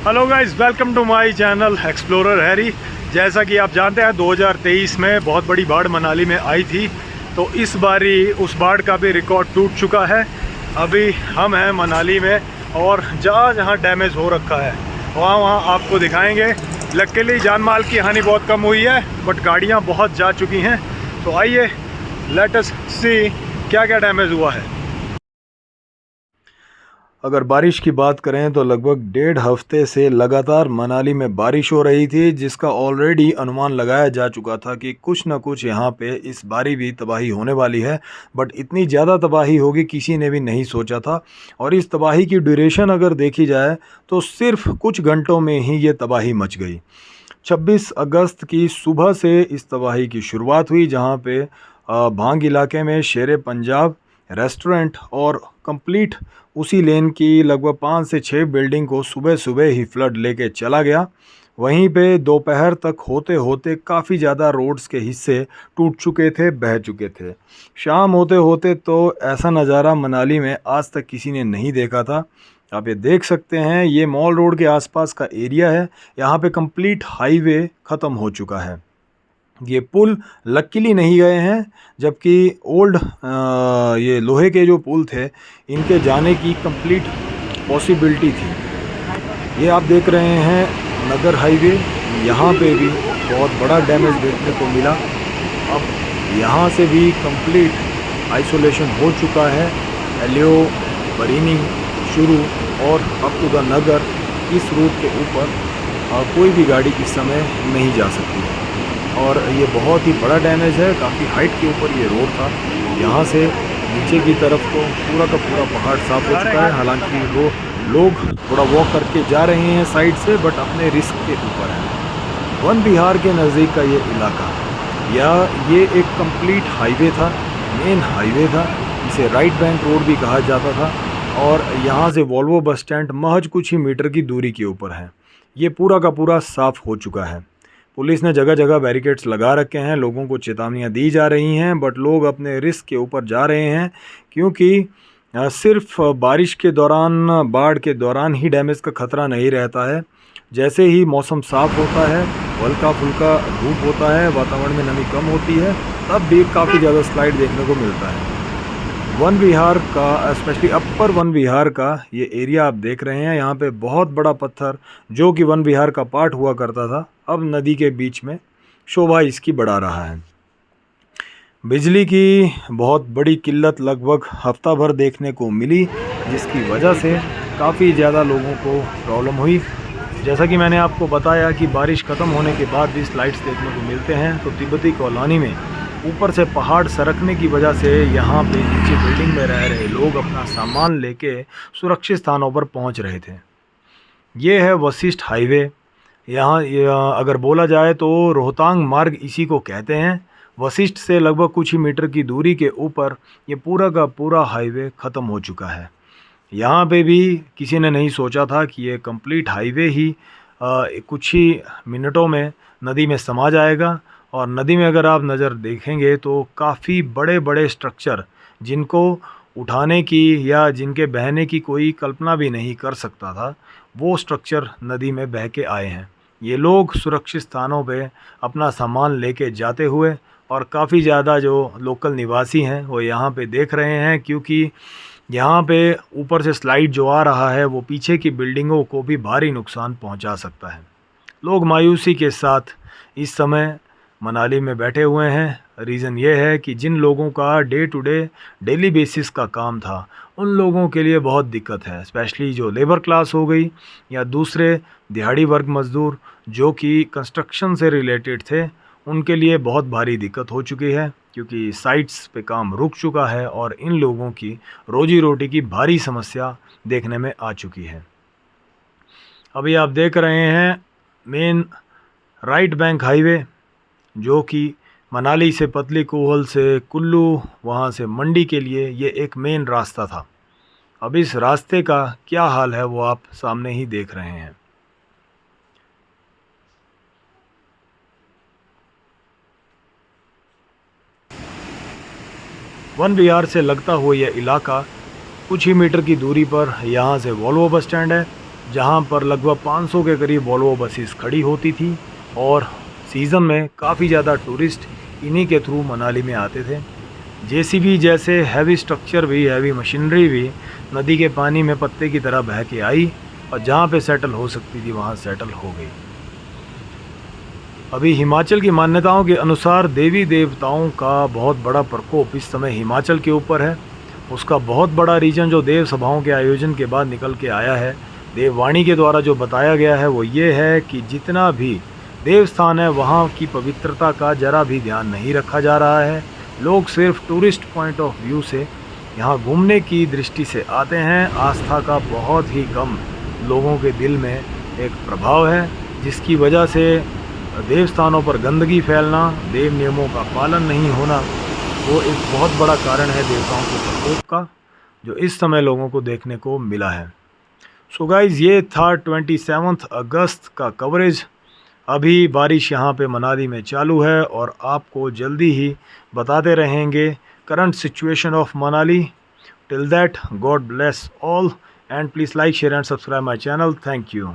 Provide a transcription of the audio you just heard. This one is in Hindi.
Hello guys, welcome to my channel Explorer Harry. जैसा कि आप जानते हैं 2023 में बहुत बड़ी बाढ़ मनाली में आई थी, तो इस बारी उस बाढ़ का भी रिकॉर्ड टूट चुका है। अभी हम हैं मनाली में और जहाँ जहाँ डैमेज हो रखा है वहाँ वहाँ आपको दिखाएंगे। लकीली जान माल की हानि बहुत कम हुई है, बट गाड़ियाँ बहुत जा चुकी हैं। तो आइए लेट अस सी क्या क्या डैमेज हुआ है। अगर बारिश की बात करें तो लगभग 1.5 हफ्ते से लगातार मनाली में बारिश हो रही थी, जिसका ऑलरेडी अनुमान लगाया जा चुका था कि कुछ ना कुछ यहाँ पे इस बारी भी तबाही होने वाली है। बट इतनी ज़्यादा तबाही होगी किसी ने भी नहीं सोचा था। और इस तबाही की ड्यूरेशन अगर देखी जाए तो सिर्फ कुछ घंटों में ही ये तबाही मच गई। 26 अगस्त की सुबह से इस तबाही की शुरुआत हुई, जहाँ पे भांग इलाके में शेरे पंजाब रेस्टोरेंट और कंप्लीट उसी लेन की लगभग 5 से 6 बिल्डिंग को सुबह सुबह ही फ्लड लेके चला गया। वहीं पे दोपहर तक होते होते काफ़ी ज़्यादा रोड्स के हिस्से टूट चुके थे, बह चुके थे। शाम होते होते तो ऐसा नज़ारा मनाली में आज तक किसी ने नहीं देखा था। आप ये देख सकते हैं, ये मॉल रोड के आसपास का एरिया है। यहाँ पे कंप्लीट हाईवे ख़त्म हो चुका है। ये पुल लकीली नहीं गए हैं, जबकि ओल्ड ये लोहे के जो पुल थे इनके जाने की कंप्लीट पॉसिबिलिटी थी। ये आप देख रहे हैं नगर हाईवे, यहाँ पे भी बहुत बड़ा डैमेज देखने को मिला। अब यहाँ से भी कंप्लीट आइसोलेशन हो चुका है। एलियो बरीनी शुरू और अप टू द नगर, इस रूट के ऊपर कोई भी गाड़ी इस समय नहीं जा सकती है। और ये बहुत ही बड़ा डैमेज है। काफ़ी हाइट के ऊपर ये रोड था। यहाँ से नीचे की तरफ तो पूरा का पूरा पहाड़ साफ हो चुका है। हालांकि वो लोग थोड़ा वॉक करके जा रहे हैं साइड से, बट अपने रिस्क के ऊपर है। वन विहार के नज़दीक का ये इलाका, या ये एक कंप्लीट हाईवे था, मेन हाईवे था। इसे राइट बैंक रोड भी कहा जाता था। और यहाँ से वॉल्वो बस स्टैंड महज कुछ ही मीटर की दूरी के ऊपर है। ये पूरा का पूरा साफ़ हो चुका है। पुलिस ने जगह जगह बैरिकेड्स लगा रखे हैं, लोगों को चेतावनियां दी जा रही हैं, बट लोग अपने रिस्क के ऊपर जा रहे हैं, क्योंकि सिर्फ बारिश के दौरान, बाढ़ के दौरान ही डैमेज का खतरा नहीं रहता है। जैसे ही मौसम साफ़ होता है, हल्का फुल्का धूप होता है, वातावरण में नमी कम होती है, तब भी काफ़ी ज़्यादा स्लाइड देखने को मिलता है। वन विहार का, स्पेशली अपर वन विहार का ये एरिया आप देख रहे हैं। यहाँ पे बहुत बड़ा पत्थर जो कि वन विहार का पार्ट हुआ करता था, अब नदी के बीच में शोभा इसकी बढ़ा रहा है। बिजली की बहुत बड़ी किल्लत लगभग हफ्ता भर देखने को मिली, जिसकी वजह से काफ़ी ज़्यादा लोगों को प्रॉब्लम हुई। जैसा कि मैंने आपको बताया कि बारिश ख़त्म होने के बाद भी स्लाइड्स देखने को मिलते हैं, तो तिब्बती कॉलोनी में ऊपर से पहाड़ सरकने की वजह से यहाँ पे नीचे बिल्डिंग में रह रहे लोग अपना सामान लेके सुरक्षित स्थानों पर पहुँच रहे थे। ये है वशिष्ठ हाईवे। यहाँ अगर बोला जाए तो रोहतांग मार्ग इसी को कहते हैं। वशिष्ठ से लगभग कुछ ही मीटर की दूरी के ऊपर ये पूरा का पूरा हाईवे ख़त्म हो चुका है। यहाँ पे भी किसी ने नहीं सोचा था कि ये कंप्लीट हाईवे ही कुछ ही मिनटों में नदी में समा जाएगा। और नदी में अगर आप नज़र देखेंगे तो काफ़ी बड़े बड़े स्ट्रक्चर, जिनको उठाने की या जिनके बहने की कोई कल्पना भी नहीं कर सकता था, वो स्ट्रक्चर नदी में बह के आए हैं। ये लोग सुरक्षित स्थानों पे अपना सामान लेके जाते हुए, और काफ़ी ज़्यादा जो लोकल निवासी हैं वो यहाँ पे देख रहे हैं, क्योंकि यहाँ पे ऊपर से स्लाइड जो आ रहा है वो पीछे की बिल्डिंगों को भी भारी नुकसान पहुँचा सकता है। लोग मायूसी के साथ इस समय मनाली में बैठे हुए हैं। रीज़न ये है कि जिन लोगों का day to day daily basis का काम था, उन लोगों के लिए बहुत दिक्कत है। स्पेशली जो लेबर क्लास हो गई या दूसरे दिहाड़ी वर्ग मज़दूर जो कि कंस्ट्रक्शन से रिलेटेड थे, उनके लिए बहुत भारी दिक्कत हो चुकी है, क्योंकि साइट्स पे काम रुक चुका है और इन लोगों की रोजी रोटी की भारी समस्या देखने में आ चुकी है। अभी आप देख रहे हैं मेन राइट बैंक हाईवे, जो कि मनाली से पतली कूहल से कुल्लू, वहाँ से मंडी के लिए ये एक मेन रास्ता था। अब इस रास्ते का क्या हाल है वो आप सामने ही देख रहे हैं। वन विहार से लगता हुआ यह इलाका कुछ ही मीटर की दूरी पर यहाँ से वॉल्वो बस स्टैंड है। जहां पर लगभग 500 के करीब वॉल्वो बसेस खड़ी होती थी और सीज़न में काफ़ी ज़्यादा टूरिस्ट इन्हीं के थ्रू मनाली में आते थे। जेसीबी जैसे हैवी स्ट्रक्चर भी, हैवी मशीनरी भी नदी के पानी में पत्ते की तरह बह के आई और जहाँ पे सेटल हो सकती थी वहाँ सेटल हो गई। अभी हिमाचल की मान्यताओं के अनुसार देवी देवताओं का बहुत बड़ा प्रकोप इस समय हिमाचल के ऊपर है। उसका बहुत बड़ा रीजन जो देव सभाओं के आयोजन के बाद निकल के आया है, देववाणी के द्वारा जो बताया गया है, वो ये है कि जितना भी देव स्थान है वहाँ की पवित्रता का ज़रा भी ध्यान नहीं रखा जा रहा है। लोग सिर्फ टूरिस्ट पॉइंट ऑफ व्यू से यहाँ घूमने की दृष्टि से आते हैं। आस्था का बहुत ही कम लोगों के दिल में एक प्रभाव है, जिसकी वजह से देव स्थानों पर गंदगी फैलना, देव नियमों का पालन नहीं होना, वो एक बहुत बड़ा कारण है देवताओं के प्रकोप का, जो इस समय लोगों को देखने को मिला है। सो गाइज़, ये था 27 अगस्त का कवरेज। अभी बारिश यहाँ पे मनाली में चालू है और आपको जल्दी ही बताते रहेंगे current situation of Manali. Till that, God bless all and please like, share and subscribe my channel. Thank you.